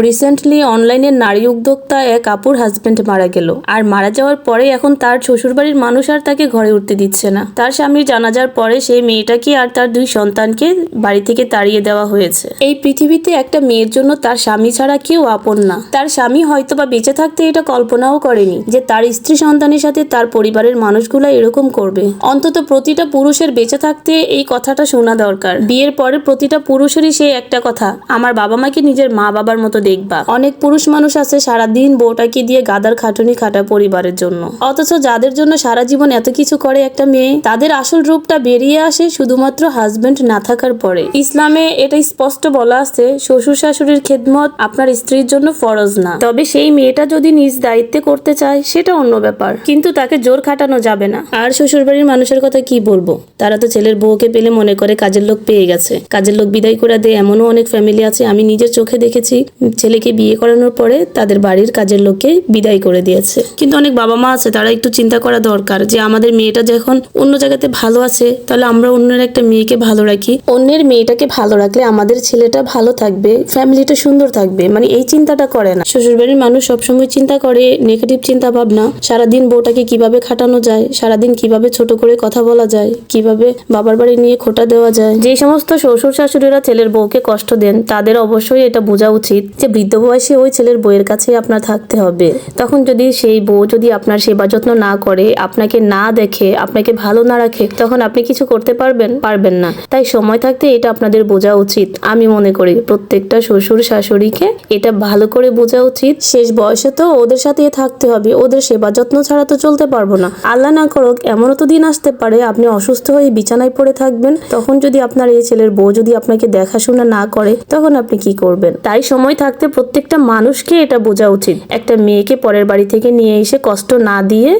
Recently অনলাইনে নারী উদ্যোক্তা এক আপুর হাজবেন্ড মারা গেল। আর মারা যাওয়ার পরে এখন তার শ্বশুরবাড়ির মানুষ আর তাকে ঘরে উঠতে দিচ্ছে না। তার স্বামীর জানাজার পরে সেই মেয়েটাকে আর তার 2 সন্তানকে বাড়ি থেকে তাড়িয়ে দেওয়া হয়েছে। এই পৃথিবীতে একটা মেয়ের জন্য তার স্বামী ছাড়া কেউ আপন না। তার স্বামী হয়তো বা বেঁচে থাকতে এটা কল্পনাও করেনি যে তার স্ত্রী সন্তানের সাথে তার পরিবারের মানুষগুলো এরকম করবে। অন্তত প্রতিটা পুরুষের বেঁচে থাকতে এই কথাটা শোনা দরকার। বিয়ের পরে প্রতিটা পুরুষেরই সেই একটা কথা, আমার বাবা মাকে নিজের মা বাবার মতো দেখবা। অনেক পুরুষ মানুষ আছে সারাদিন বউটাকে দিয়ে গাদার খাটুনি খাটায় পরিবারের জন্য, অথচ যাদের জন্য সারা জীবন এত কিছু করে একটা মেয়ে, তাদের আসল রূপটা বেরিয়ে আসে শুধুমাত্র হাজবেন্ড না থাকার পরে। ইসলামে এটা স্পষ্ট বলা আছে, শ্বশুর শাশুড়ির খেদমত আপনার স্ত্রীর জন্য ফরজ না। তবে সেই মেয়েটা যদি নিজ দায়িত্বে করতে চায় সেটা অন্য ব্যাপার, কিন্তু তাকে জোর খাটানো যাবে না। আর শ্বশুরবাড়ির মানুষের কথা কি বলবো, তারা তো ছেলের বউকে পেলে মনে করে কাজের লোক পেয়ে গেছে, কাজের লোক বিদায় করে দেয়। এমনও অনেক ফ্যামিলি আছে, আমি নিজের চোখে দেখেছি, ছেলেকে বিয়ে করানোর পরে তাদের বাড়ির কাজের লোককে বিদায় করে দিয়েছে। কিন্তু অনেক বাবা মা আছে, তারা একটু চিন্তা করা দরকার যে আমাদের মেয়েটা যখন অন্য জায়গাতে ভালো আছে, তাহলে আমরা অন্যের একটা মেয়েকে ভালো রাখি। অন্যের মেয়েটাকে ভালো রাখলে আমাদের ছেলেটা ভালো থাকবে, ফ্যামিলিটা সুন্দর থাকবে, মানে এই চিন্তাটা করে না। শ্বশুরবাড়ির মানুষ সবসময় চিন্তা করে নেগেটিভ চিন্তা ভাবনা, সারাদিন বউটাকে কিভাবে খাটানো যায়, সারাদিন কিভাবে ছোট করে কথা বলা যায়, কিভাবে বাবার বাড়ি নিয়ে খোটা দেওয়া যায়। যে সমস্ত শ্বশুর শাশুড়িরা ছেলের বউকে কষ্ট দেন, তাদের অবশ্যই এটা বোঝা উচিত যে বৃদ্ধ বয়সে ওই ছেলের বউয়ের কাছে আপনার থাকতে হবে। তখন যদি সেই বউ যদি আপনার সেবা যত্ন না করে, আপনাকে না দেখে, আপনাকে ভালো না রাখে, তখন আপনি কিছু করতে পারবেন না। তাই সময় থাকতে এটা আপনাদের বোঝা উচিত। আমি মনে করি প্রত্যেকটা শ্বশুর শাশুড়িকে এটা ভালো করে বোঝা উচিত। শেষ বয়সে তো ওদের সাথে থাকতে হবে, ওদের সেবা যত্ন ছাড়া তো চলতে পারবো না। আল্লাহ না করুক এমনও তো দিন আসতে পারে আপনি অসুস্থ হয়ে বিছানায় পড়ে থাকবেন, তখন যদি আপনার এই ছেলের বউ যদি আপনাকে দেখাশোনা না করে, তখন আপনি কি করবেন? তাই সময় থাকতে প্রত্যেকটা মানুষকে এটা বোঝা উচিত, একটা মেয়েকে পরের বাড়ি থেকে নিয়ে এসে কষ্ট না দিয়ে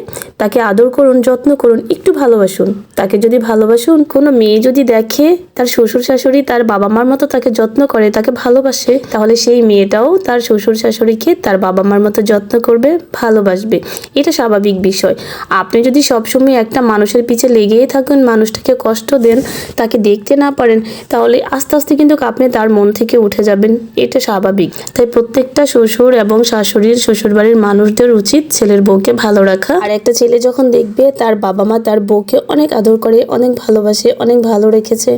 তাকে আদর করুন, যত্ন করুন, একটু ভালোবাসুন। তাকে যদি ভালোবাসুন, কোনো মেয়ে যদি দেখে তার শ্বশুর শাশুড়ি তার বাবা মার মতো তাকে যত্ন করে, তাকে ভালোবাসে, তাহলে সেই মেয়েটাও তার শ্বশুর শাশুড়িকে তার বাবা মার মতো যত্ন করবে, ভালোবাসবে। এটা স্বাভাবিক বিষয়। আপনি যদি সবসময় একটা মানুষের পিছে লেগেই থাকেন, মানুষটাকে কষ্ট দেন, তাকে দেখতে না পারেন, তাহলে আস্তে আস্তে কিন্তু আপনি তার মন থেকে উঠে যাবেন। এটা স্বাভাবিক। তাই প্রত্যেকটা শ্বশুর এবং শাশুড়ির শ্বশুরবাড়ির মানুষদের উচিত ছেলের বউকে ভালো রাখা। আর একটা ছেলে যখন দেখবে তার বাবা মা তার বউকে অনেক আদর করে, অনেক ভালোবাসে, অনেক ভালো রেখেছে,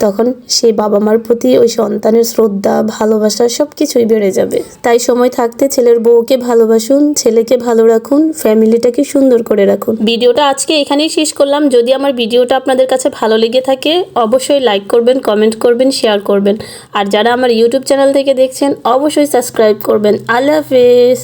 তখন সেই বাবা মার প্রতি ওই সন্তানের শ্রদ্ধা, ভালোবাসা সবকিছুই বেড়ে যাবে। তাই সময় থাকতে ছেলের বউকে ভালোবাসুন, ছেলেকে ভালো রাখুন, ফ্যামিলিটাকে সুন্দর করে রাখুন। ভিডিওটা আজকে এখানেই শেষ করলাম। যদি আমার ভিডিওটা আপনাদের কাছে ভালো লেগে থাকে, অবশ্যই লাইক করবেন, কমেন্ট করবেন, শেয়ার করবেন। আর যারা আমার ইউটিউব চ্যানেল থেকে দেখছেন, অবশ্যই সাবস্ক্রাইব করবেন। আল্লাহ হাফেজ।